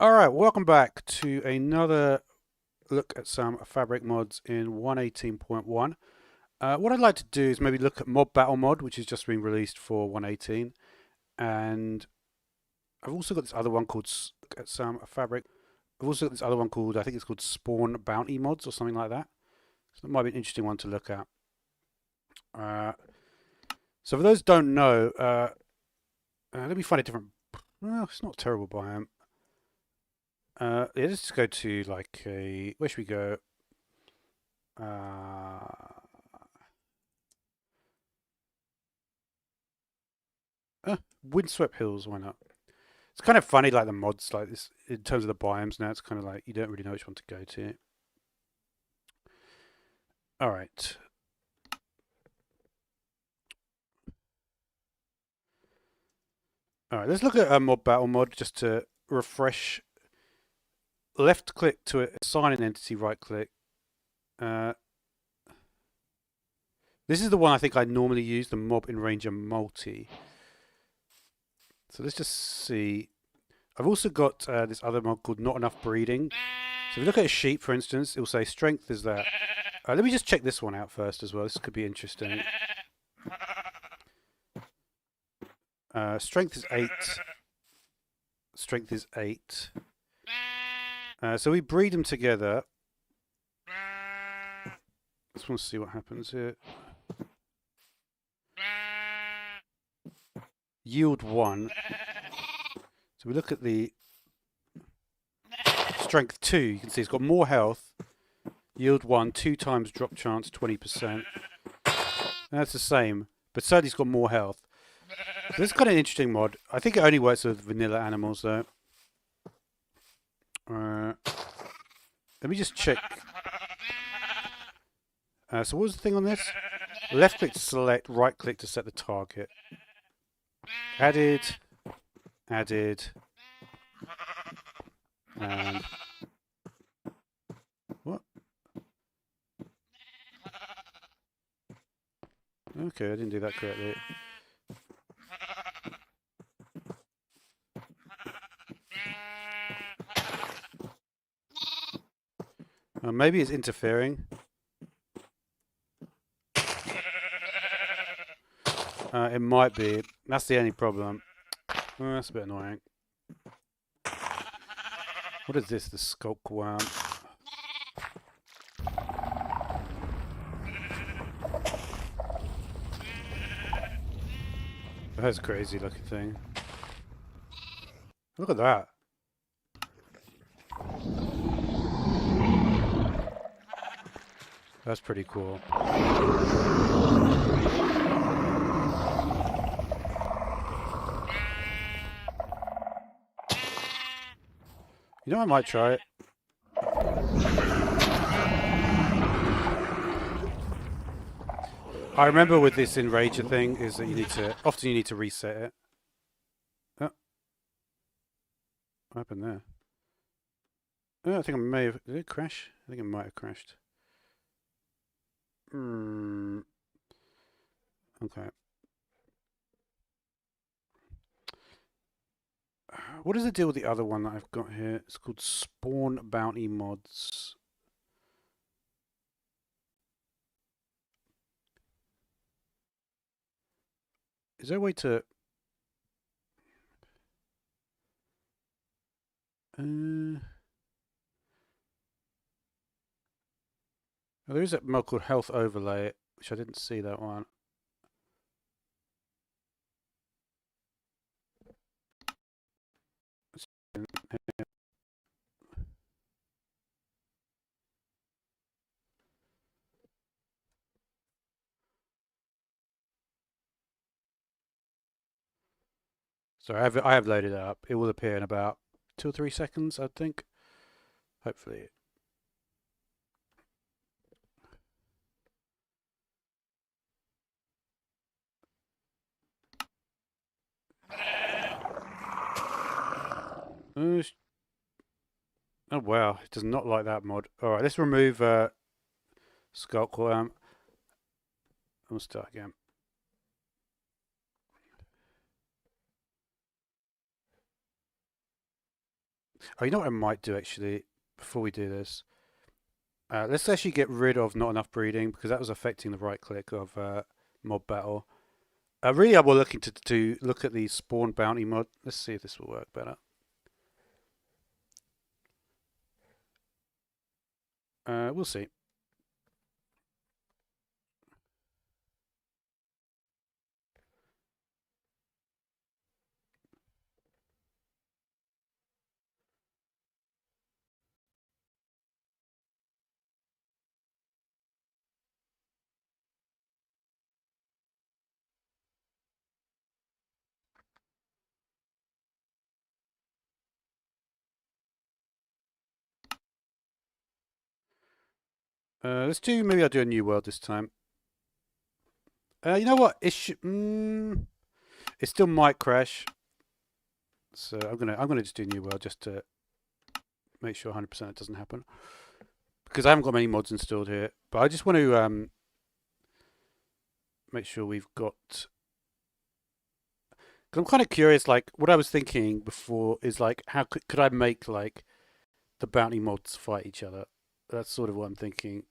All right, welcome back to another look at some fabric mods in 118.1. What I'd like to do is maybe look at Mob Battle mod, which has just been released for 118, and I've also got this other one called look at some fabric. I've also got this other one called I think it's called Spawn Bounty mods or something like that. So that might be an interesting one to look at. Uh, so for those who don't know, let me find a different. Well, it's not a terrible biome. Yeah, let's just go to like a. Where should we go? Uh, Windswept Hills, why not? It's kind of funny, like the mods, like this in terms of the biomes. Now it's kind of like you don't really know which one to go to. All right, all right. Let's look at a Mob Battle mod just to refresh. Left click to assign an entity. Right click. Uh, this is the one I think I normally use, the Mob Enranger Multi. So let's just see. I've also got this other mod called Not Enough Breeding. So if you look at a sheep, for instance, it will say strength is that. Let me just check this one out first as well. This could be interesting. Strength is 8. Strength is 8. So we breed them together. Just want to see what happens here. Yield 1. So we look at the strength 2. You can see it's got more health. Yield 1, 2 times drop chance, 20%. That's the same, but certainly it's got more health. So this is kind of an interesting mod. I think it only works with vanilla animals though. Let me just check. So what was the thing on this? Left click to select, right click to set the target. Added. And what? Okay, I didn't do that correctly. Maybe it's interfering. It might be. That's the only problem. That's a bit annoying. What is this? The skulk worm. That's a crazy looking thing. Look at that. That's pretty cool. You know, I might try it. I remember with this Enrager thing is that often you need to reset it. Oh, what happened there? Oh, I think I may have. Did it crash? I think it might have crashed. Okay. What is the deal with the other one that I've got here? It's called Spawn Bounty Mods. Is there a way to... there is a mod called Health Overlay, which I didn't see that one. So I have loaded it up. It will appear in about 2 or 3 seconds, I think. Hopefully. Oh wow, it does not like that mod. Alright, let's remove Skulk Worm. We'll start again. Oh, you know what I might do actually before we do this? Let's actually get rid of not enough breeding because that was affecting the right click of mob battle. Really, I was looking to look at the spawn bounty mod. Let's see if this will work better. We'll see. Let's do. Maybe I'll do a new world this time. You know what? It still might crash. So I'm gonna just do a new world just to make sure 100% it doesn't happen because I haven't got many mods installed here. But I just want to make sure we've got. Cause I'm kind of curious. Like what I was thinking before is like how could I make like the bounty mods fight each other? That's sort of what I'm thinking,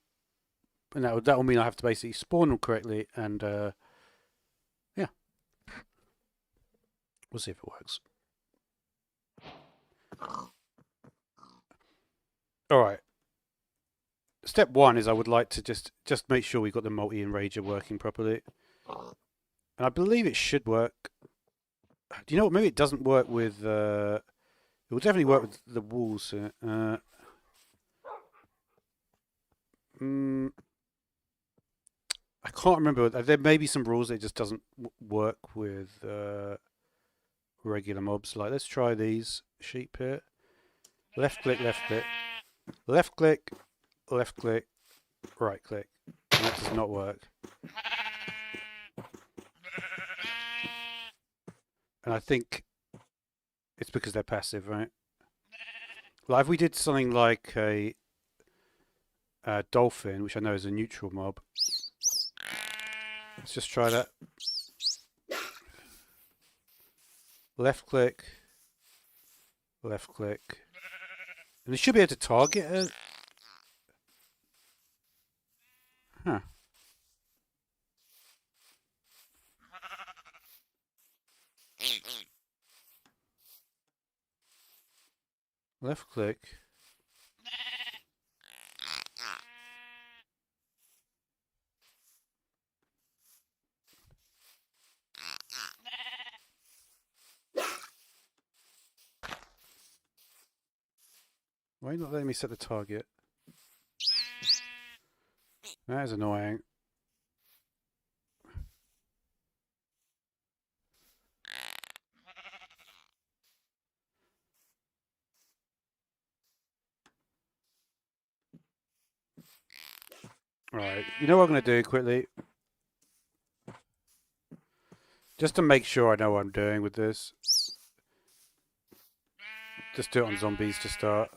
and that will mean I have to basically spawn them correctly, and yeah, we'll see if it works. All right. Step one is I would like to just make sure we've got the multi enrager working properly, and I believe it should work. Do you know what? Maybe it doesn't work with. It will definitely work with the walls. Mm, I can't remember. There may be some rules that it just doesn't work with regular mobs. Like, let's try these sheep here. Left click, left click, left click, left click, right click. And that does not work. And I think it's because they're passive, right? Like, if we did something like a dolphin, which I know is a neutral mob. Let's just try that. Left click, left click. And it should be able to target it. Huh. Left click. Why are you not letting me set the target? That is annoying. Alright, you know what I'm going to do quickly? Just to make sure I know what I'm doing with this. Just do it on zombies to start.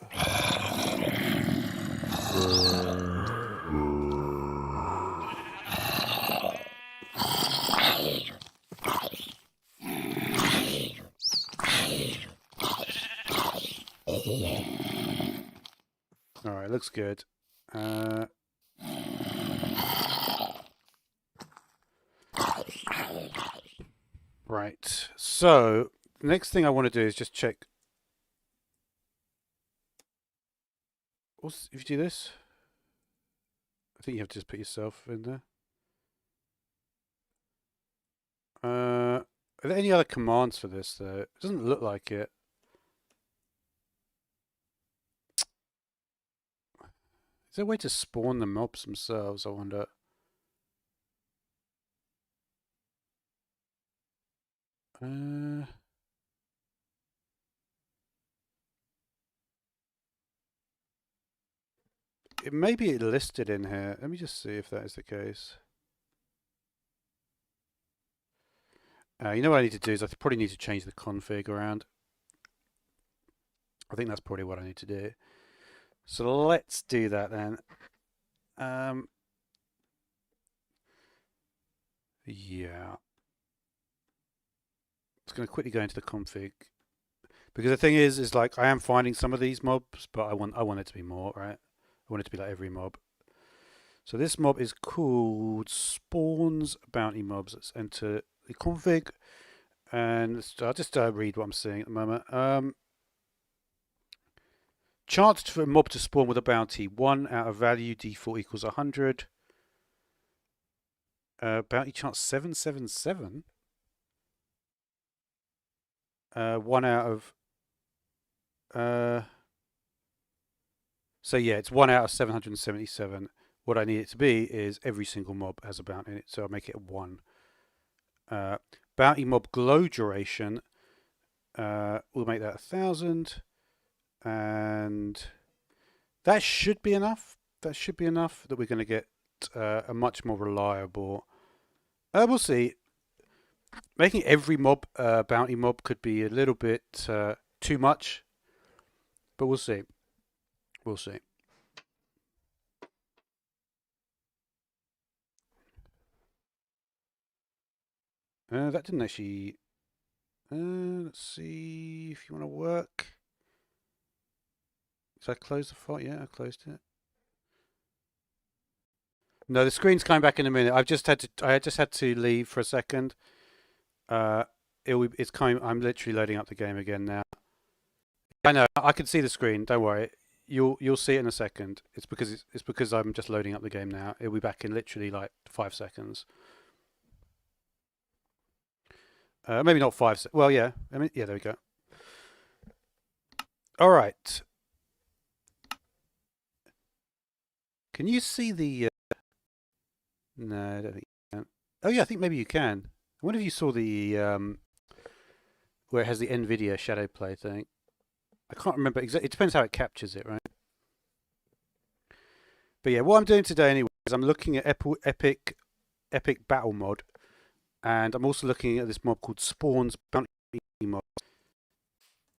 Alright, looks good. Right, so the next thing I want to do is just check. If you do this, I think you have to just put yourself in there. Are there any other commands for this though? It doesn't look like it. Is there a way to spawn the mobs themselves, I wonder? It may be listed in here. Let me just see if that is the case. You know what I need to do is I probably need to change the config around. I think that's probably what I need to do. So let's do that then. Yeah. It's going to quickly go into the config. Because the thing is like I am finding some of these mobs, but I want it to be more, right? I want it to be like every mob. So this mob is called Spawns Bounty Mobs. Let's enter the config, and I'll just read what I'm seeing at the moment. Chance for a mob to spawn with a bounty: 1 out of value, default equals 100. Bounty chance 777. 1 out of. So yeah, it's 1 out of 777. What I need it to be is every single mob has a bounty in it, so I'll make it 1. Bounty mob glow duration. We'll make that 1,000, and that should be enough. That should be enough that we're going to get a much more reliable. We'll see. Making every mob bounty mob could be a little bit too much, but we'll see. We'll see. That didn't actually. Let's see if you want to work. Did I close the file? Yeah, I closed it. No, the screen's coming back in a minute. I just had to leave for a second. It's coming. I'm literally loading up the game again now. I know. I can see the screen. Don't worry. You'll see it in a second. It's because I'm just loading up the game now. It'll be back in literally like 5 seconds. Maybe not 5. Well, yeah. I mean, yeah. There we go. All right. Can you see the? No, I don't think you can. Oh yeah, I think maybe you can. I wonder if you saw the where it has the NVIDIA shadow play thing. I can't remember exactly. It depends how it captures it, right? But yeah, what I'm doing today anyway is I'm looking at Epic Battle Mod, and I'm also looking at this mob called Spawns Bounty Mob.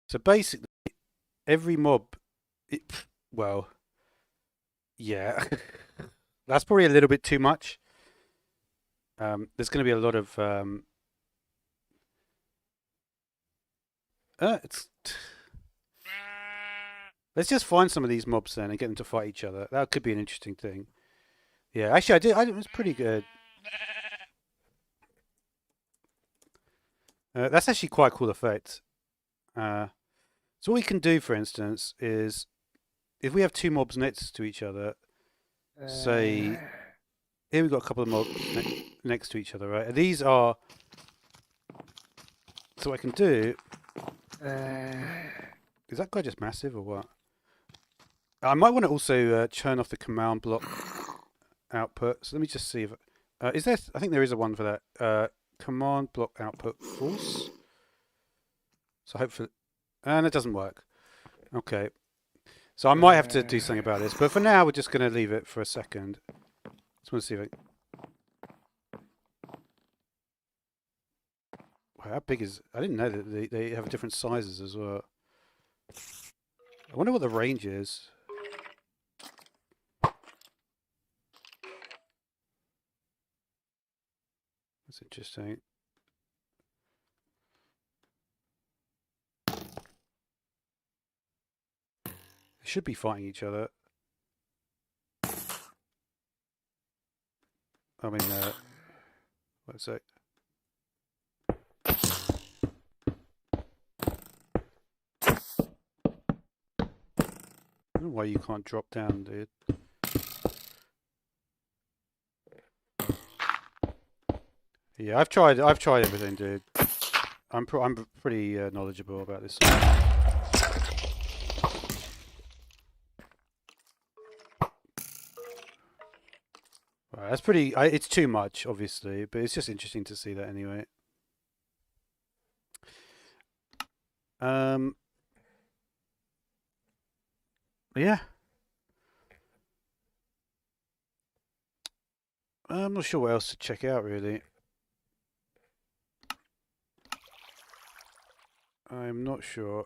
So basically, every mob, well, yeah, that's probably a little bit too much. There's going to be a lot of let's just find some of these mobs then and get them to fight each other. That could be an interesting thing. Yeah, actually, I did. It was pretty good. That's actually quite a cool effect. So what we can do, for instance, is if we have 2 mobs next to each other, say here we've got a couple of mobs next to each other, right? And these are. So what I can do. Is that guy just massive or what? I might want to also turn off the command block output. So let me just see if is there. I think there is a one for that. Command block output false. So hopefully, and it doesn't work. Okay. So I might have to do something about this, but for now we're just going to leave it for a second. Just want to see if how big is? I didn't know that they have different sizes as well. I wonder what the range is. That's interesting. They should be fighting each other. I mean, wait a sec. I don't know why you can't drop down, dude. Yeah, I've tried everything, dude. I'm pretty knowledgeable about this. Right, that's pretty. It's too much, obviously, but it's just interesting to see that anyway. Yeah. I'm not sure what else to check out, really. I'm not sure.